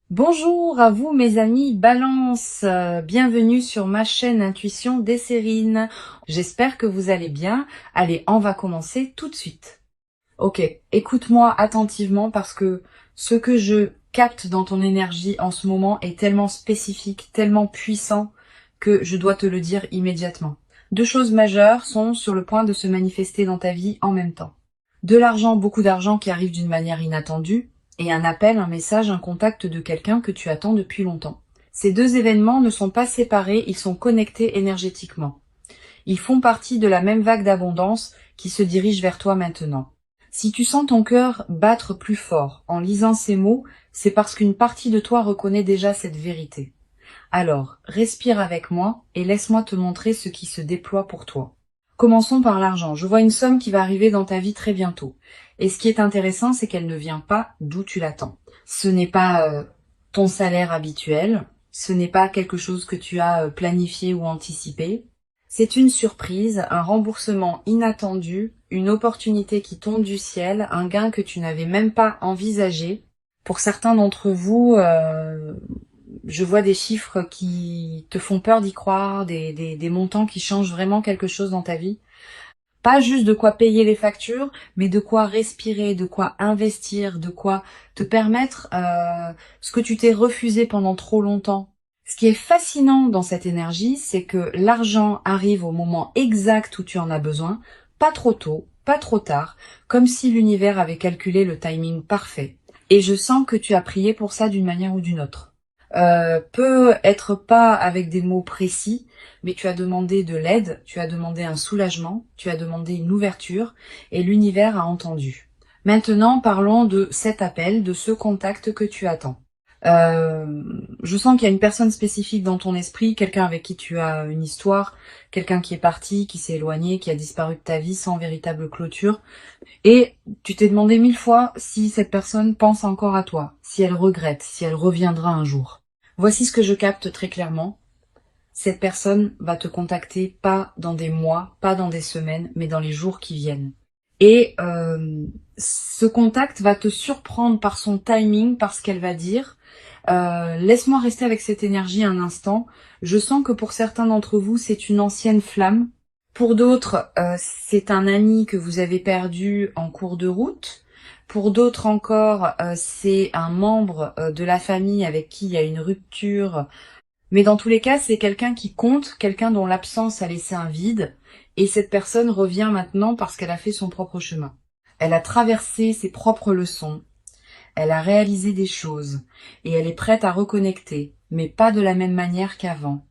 Bonjour à vous mes amis Balance, bienvenue sur ma chaîne Intuition Desserine. J'espère que vous allez bien. Allez, on va commencer tout de suite. Ok, écoute-moi attentivement parce que ce que je capte dans ton énergie en ce moment est tellement spécifique, tellement puissant que je dois te le dire immédiatement. Deux choses majeures sont sur le point de se manifester dans ta vie en même temps. De l'argent, beaucoup d'argent qui arrive d'une manière inattendue, et un appel, un message, un contact de quelqu'un que tu attends depuis longtemps. Ces deux événements ne sont pas séparés, ils sont connectés énergétiquement. Ils font partie de la même vague d'abondance qui se dirige vers toi maintenant. Si tu sens ton cœur battre plus fort en lisant ces mots, c'est parce qu'une partie de toi reconnaît déjà cette vérité. Alors, respire avec moi et laisse-moi te montrer ce qui se déploie pour toi. Commençons par l'argent. Je vois une somme qui va arriver dans ta vie très bientôt. Et ce qui est intéressant, c'est qu'elle ne vient pas d'où tu l'attends. Ce n'est pas ton salaire habituel, ce n'est pas quelque chose que tu as planifié ou anticipé. C'est une surprise, un remboursement inattendu, une opportunité qui tombe du ciel, un gain que tu n'avais même pas envisagé. Pour certains d'entre vous, je vois des chiffres qui te font peur d'y croire, des montants qui changent vraiment quelque chose dans ta vie. Pas juste de quoi payer les factures, mais de quoi respirer, de quoi investir, de quoi te permettre ce que tu t'es refusé pendant trop longtemps. Ce qui est fascinant dans cette énergie, c'est que l'argent arrive au moment exact où tu en as besoin, pas trop tôt, pas trop tard, comme si l'univers avait calculé le timing parfait. Et je sens que tu as prié pour ça d'une manière ou d'une autre. Peut être pas avec des mots précis, mais tu as demandé de l'aide, tu as demandé un soulagement, tu as demandé une ouverture, et l'univers a entendu. Maintenant, parlons de cet appel, de ce contact que tu attends. Je sens qu'il y a une personne spécifique dans ton esprit, quelqu'un avec qui tu as une histoire, quelqu'un qui est parti, qui s'est éloigné, qui a disparu de ta vie sans véritable clôture. Et tu t'es demandé 1000 fois si cette personne pense encore à toi, si elle regrette, si elle reviendra un jour. Voici ce que je capte très clairement. Cette personne va te contacter pas dans des mois, pas dans des semaines, mais dans les jours qui viennent. Et ce contact va te surprendre par son timing, par ce qu'elle va dire. Laisse-moi rester avec cette énergie un instant. Je sens que pour certains d'entre vous, c'est une ancienne flamme. Pour d'autres, c'est un ami que vous avez perdu en cours de route. Pour d'autres encore, c'est un membre de la famille avec qui il y a une rupture. Mais dans tous les cas, c'est quelqu'un qui compte, quelqu'un dont l'absence a laissé un vide. Et cette personne revient maintenant parce qu'elle a fait son propre chemin. Elle a traversé ses propres leçons. Elle a réalisé des choses. Et elle est prête à reconnecter, mais pas de la même manière qu'avant.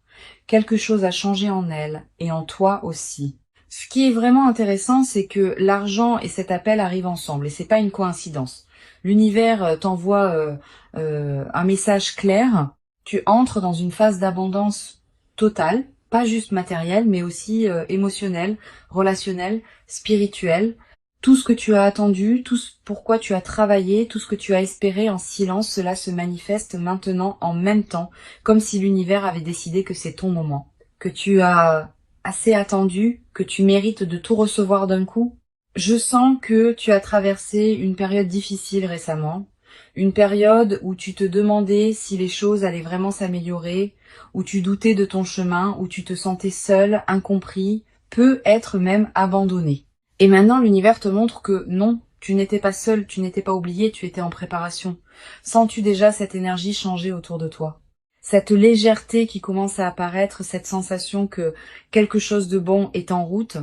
Quelque chose a changé en elle, et en toi aussi. Ce qui est vraiment intéressant, c'est que l'argent et cet appel arrivent ensemble, et c'est pas une coïncidence. L'univers t'envoie un message clair, tu entres dans une phase d'abondance totale, pas juste matérielle, mais aussi émotionnelle, relationnelle, spirituelle. Tout ce que tu as attendu, tout ce pourquoi tu as travaillé, tout ce que tu as espéré en silence, cela se manifeste maintenant en même temps, comme si l'univers avait décidé que c'est ton moment, que tu as assez attendu, que tu mérites de tout recevoir d'un coup. Je sens que tu as traversé une période difficile récemment, une période où tu te demandais si les choses allaient vraiment s'améliorer, où tu doutais de ton chemin, où tu te sentais seul, incompris, peut-être même abandonné. Et maintenant, l'univers te montre que non, tu n'étais pas seul, tu n'étais pas oublié, tu étais en préparation. Sens-tu déjà cette énergie changer autour de toi? Cette légèreté qui commence à apparaître, cette sensation que quelque chose de bon est en route?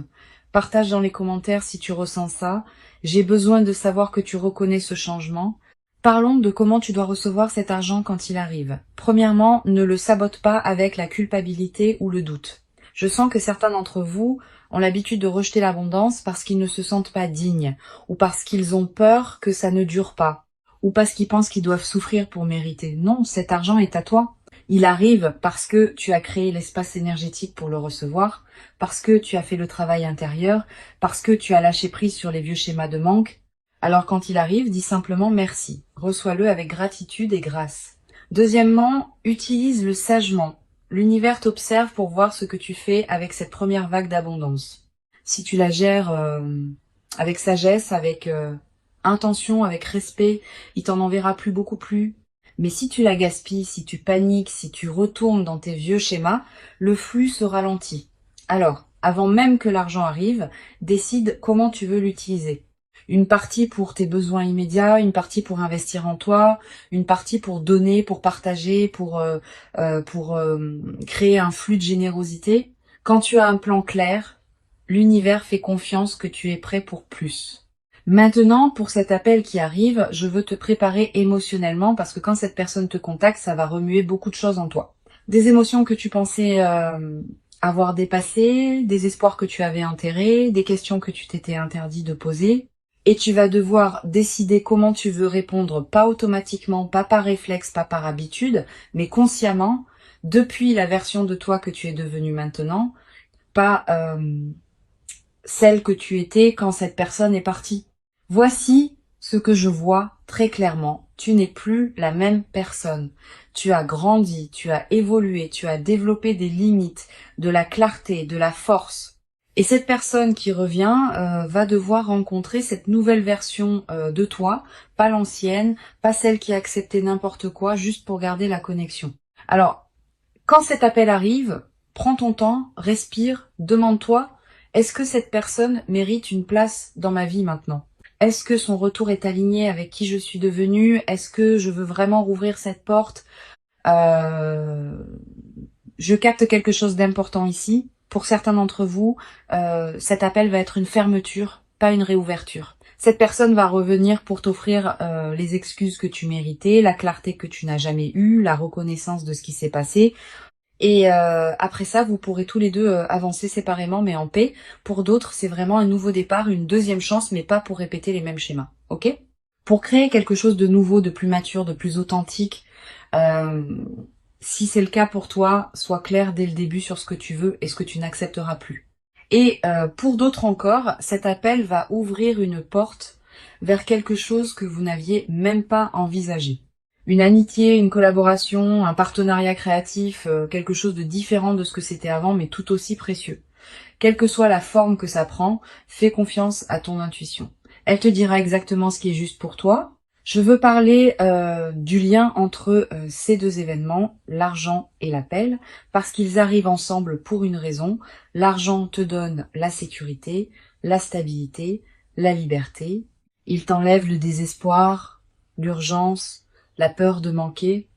Partage dans les commentaires si tu ressens ça. J'ai besoin de savoir que tu reconnais ce changement. Parlons de comment tu dois recevoir cet argent quand il arrive. Premièrement, ne le sabote pas avec la culpabilité ou le doute. Je sens que certains d'entre vous ont l'habitude de rejeter l'abondance parce qu'ils ne se sentent pas dignes, ou parce qu'ils ont peur que ça ne dure pas, ou parce qu'ils pensent qu'ils doivent souffrir pour mériter. Non, cet argent est à toi. Il arrive parce que tu as créé l'espace énergétique pour le recevoir, parce que tu as fait le travail intérieur, parce que tu as lâché prise sur les vieux schémas de manque. Alors quand il arrive, dis simplement merci. Reçois-le avec gratitude et grâce. Deuxièmement, utilise-le sagement. L'univers t'observe pour voir ce que tu fais avec cette première vague d'abondance. Si tu la gères avec sagesse, avec intention, avec respect, il t'en enverra plus, beaucoup plus. Mais si tu la gaspilles, si tu paniques, si tu retournes dans tes vieux schémas, le flux se ralentit. Alors, avant même que l'argent arrive, décide comment tu veux l'utiliser. Une partie pour tes besoins immédiats, une partie pour investir en toi, une partie pour donner, pour partager, pour créer un flux de générosité. Quand tu as un plan clair, l'univers fait confiance que tu es prêt pour plus. Maintenant, pour cet appel qui arrive, je veux te préparer émotionnellement parce que quand cette personne te contacte, ça va remuer beaucoup de choses en toi. Des émotions que tu pensais avoir dépassées, des espoirs que tu avais enterrés, des questions que tu t'étais interdit de poser. Et tu vas devoir décider comment tu veux répondre, pas automatiquement, pas par réflexe, pas par habitude, mais consciemment, depuis la version de toi que tu es devenue maintenant, pas celle que tu étais quand cette personne est partie. Voici ce que je vois très clairement. Tu n'es plus la même personne. Tu as grandi, tu as évolué, tu as développé des limites, de la clarté, de la force. Et cette personne qui revient va devoir rencontrer cette nouvelle version de toi, pas l'ancienne, pas celle qui a accepté n'importe quoi juste pour garder la connexion. Alors, quand cet appel arrive, prends ton temps, respire, demande-toi, est-ce que cette personne mérite une place dans ma vie maintenant? Est-ce que son retour est aligné avec qui je suis devenue? Est-ce que je veux vraiment rouvrir cette porte? Je capte quelque chose d'important ici. Pour certains d'entre vous, cet appel va être une fermeture, pas une réouverture. Cette personne va revenir pour t'offrir les excuses que tu méritais, la clarté que tu n'as jamais eue, la reconnaissance de ce qui s'est passé. Et après ça, vous pourrez tous les deux avancer séparément, mais en paix. Pour d'autres, c'est vraiment un nouveau départ, une deuxième chance, mais pas pour répéter les mêmes schémas. Ok? Pour créer quelque chose de nouveau, de plus mature, de plus authentique, si c'est le cas pour toi, sois clair dès le début sur ce que tu veux et ce que tu n'accepteras plus. Et pour d'autres encore, cet appel va ouvrir une porte vers quelque chose que vous n'aviez même pas envisagé. Une amitié, une collaboration, un partenariat créatif, quelque chose de différent de ce que c'était avant, mais tout aussi précieux. Quelle que soit la forme que ça prend, fais confiance à ton intuition. Elle te dira exactement ce qui est juste pour toi. Je veux parler du lien entre ces deux événements, l'argent et l'appel, parce qu'ils arrivent ensemble pour une raison. L'argent te donne la sécurité, la stabilité, la liberté. Il t'enlève le désespoir, l'urgence, la peur de manquer.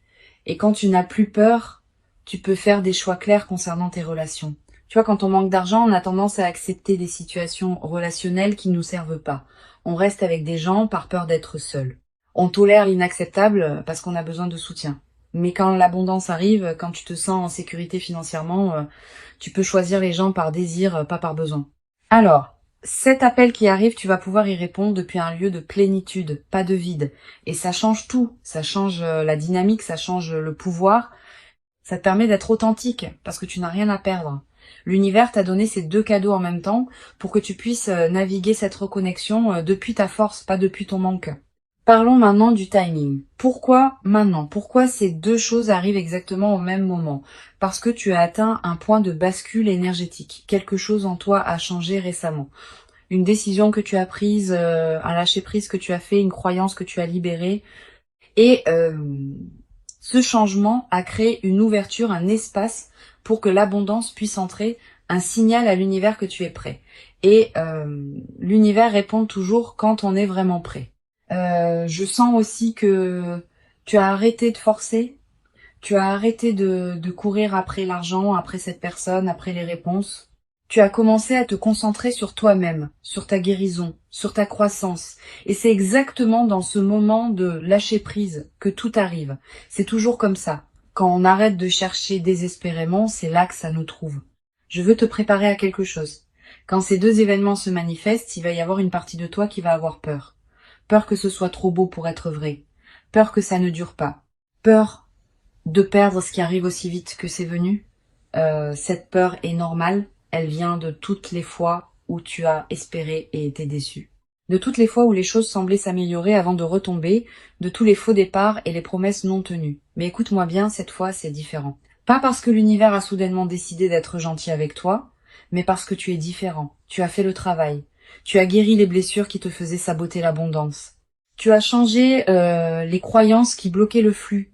Et quand tu n'as plus peur, tu peux faire des choix clairs concernant tes relations. Tu vois, quand on manque d'argent, on a tendance à accepter des situations relationnelles qui ne nous servent pas. On reste avec des gens par peur d'être seul. On tolère l'inacceptable parce qu'on a besoin de soutien. Mais quand l'abondance arrive, quand tu te sens en sécurité financièrement, tu peux choisir les gens par désir, pas par besoin. Alors, cet appel qui arrive, tu vas pouvoir y répondre depuis un lieu de plénitude, pas de vide. Et ça change tout. Ça change la dynamique, ça change le pouvoir. Ça te permet d'être authentique parce que tu n'as rien à perdre. L'univers t'a donné ces deux cadeaux en même temps pour que tu puisses naviguer cette reconnexion depuis ta force, pas depuis ton manque. Parlons maintenant du timing. Pourquoi maintenant? Pourquoi ces deux choses arrivent exactement au même moment? Parce que tu as atteint un point de bascule énergétique. Quelque chose en toi a changé récemment. Une décision que tu as prise, un lâcher-prise que tu as fait, une croyance que tu as libérée. Et ce changement a créé une ouverture, un espace pour que l'abondance puisse entrer, un signal à l'univers que tu es prêt. Et l'univers répond toujours quand on est vraiment prêt. Je sens aussi que tu as arrêté de forcer, tu as arrêté de courir après l'argent, après cette personne, après les réponses. Tu as commencé à te concentrer sur toi-même, sur ta guérison, sur ta croissance. Et c'est exactement dans ce moment de lâcher prise que tout arrive. C'est toujours comme ça. Quand on arrête de chercher désespérément, c'est là que ça nous trouve. Je veux te préparer à quelque chose. Quand ces deux événements se manifestent, il va y avoir une partie de toi qui va avoir peur. Peur que ce soit trop beau pour être vrai. Peur que ça ne dure pas. Peur de perdre ce qui arrive aussi vite que c'est venu. Cette peur est normale. Elle vient de toutes les fois où tu as espéré et été déçu. De toutes les fois où les choses semblaient s'améliorer avant de retomber, de tous les faux départs et les promesses non tenues. Mais écoute-moi bien, cette fois c'est différent. Pas parce que l'univers a soudainement décidé d'être gentil avec toi, mais parce que tu es différent. Tu as fait le travail. Tu as guéri les blessures qui te faisaient saboter l'abondance. Tu as changé les croyances qui bloquaient le flux.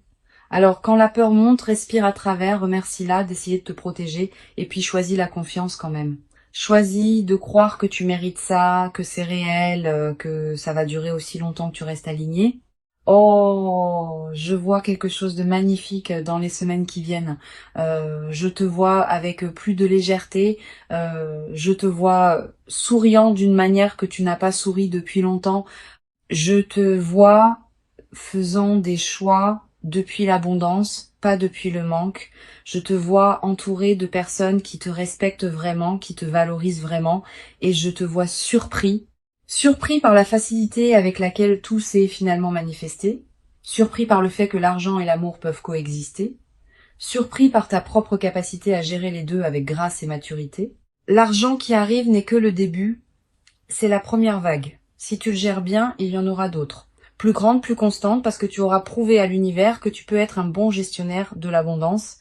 Alors, quand la peur monte, respire à travers, remercie-la d'essayer de te protéger, et puis choisis la confiance quand même. Choisis de croire que tu mérites ça, que c'est réel, que ça va durer aussi longtemps que tu restes aligné. Oh, je vois quelque chose de magnifique dans les semaines qui viennent. Je te vois avec plus de légèreté. Je te vois souriant d'une manière que tu n'as pas souri depuis longtemps. Je te vois faisant des choix depuis l'abondance, pas depuis le manque. Je te vois entouré de personnes qui te respectent vraiment, qui te valorisent vraiment, et je te vois surpris par la facilité avec laquelle tout s'est finalement manifesté, surpris par le fait que l'argent et l'amour peuvent coexister, surpris par ta propre capacité à gérer les deux avec grâce et maturité. L'argent qui arrive n'est que le début, c'est la première vague. Si tu le gères bien, il y en aura d'autres. Plus grandes, plus constantes, parce que tu auras prouvé à l'univers que tu peux être un bon gestionnaire de l'abondance.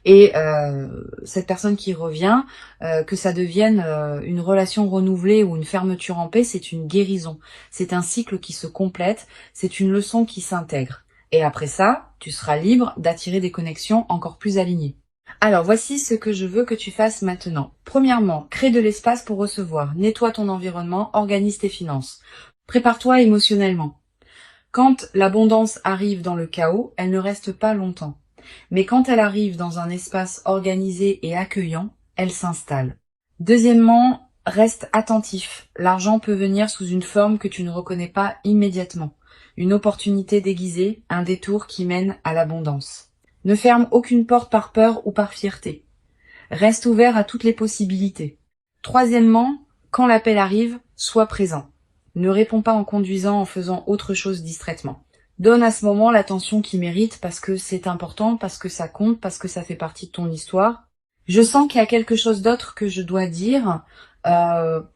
Et cette personne qui revient, que ça devienne une relation renouvelée ou une fermeture en paix, c'est une guérison. C'est un cycle qui se complète, c'est une leçon qui s'intègre. Et après ça, tu seras libre d'attirer des connexions encore plus alignées. Alors voici ce que je veux que tu fasses maintenant. Premièrement, crée de l'espace pour recevoir, nettoie ton environnement, organise tes finances. Prépare-toi émotionnellement. Quand l'abondance arrive dans le chaos, elle ne reste pas longtemps. Mais quand elle arrive dans un espace organisé et accueillant, elle s'installe. Deuxièmement, reste attentif. L'argent peut venir sous une forme que tu ne reconnais pas immédiatement. Une opportunité déguisée, un détour qui mène à l'abondance. Ne ferme aucune porte par peur ou par fierté. Reste ouvert à toutes les possibilités. Troisièmement, quand l'appel arrive, sois présent. Ne réponds pas en conduisant, en faisant autre chose distraitement. Donne à ce moment l'attention qu'il mérite parce que c'est important, parce que ça compte, parce que ça fait partie de ton histoire. Je sens qu'il y a quelque chose d'autre que je dois dire.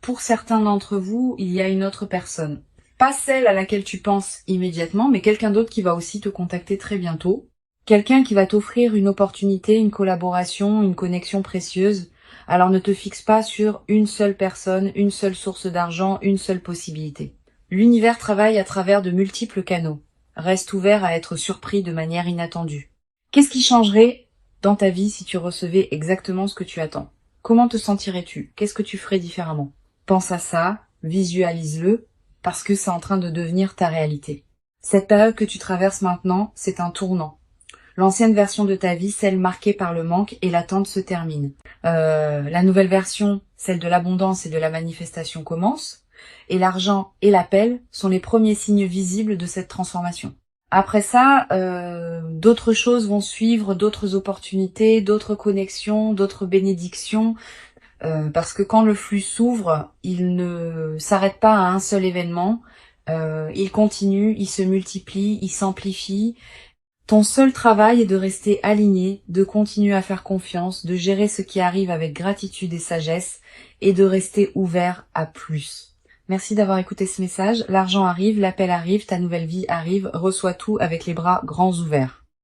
Pour certains d'entre vous, il y a une autre personne. Pas celle à laquelle tu penses immédiatement, mais quelqu'un d'autre qui va aussi te contacter très bientôt. Quelqu'un qui va t'offrir une opportunité, une collaboration, une connexion précieuse. Alors ne te fixe pas sur une seule personne, une seule source d'argent, une seule possibilité. L'univers travaille à travers de multiples canaux. Reste ouvert à être surpris de manière inattendue. Qu'est-ce qui changerait dans ta vie si tu recevais exactement ce que tu attends? Comment te sentirais-tu? Qu'est-ce que tu ferais différemment? Pense à ça, visualise-le, parce que c'est en train de devenir ta réalité. Cette période que tu traverses maintenant, c'est un tournant. L'ancienne version de ta vie, celle marquée par le manque et l'attente, se termine. La nouvelle version, celle de l'abondance et de la manifestation, commence. Et l'argent et l'appel sont les premiers signes visibles de cette transformation. Après ça, d'autres choses vont suivre, d'autres opportunités, d'autres connexions, d'autres bénédictions, parce que quand le flux s'ouvre, il ne s'arrête pas à un seul événement, il continue, il se multiplie, il s'amplifie. Ton seul travail est de rester aligné, de continuer à faire confiance, de gérer ce qui arrive avec gratitude et sagesse, et de rester ouvert à plus. Merci d'avoir écouté ce message. L'argent arrive, l'appel arrive, ta nouvelle vie arrive. Reçois tout avec les bras grands ouverts.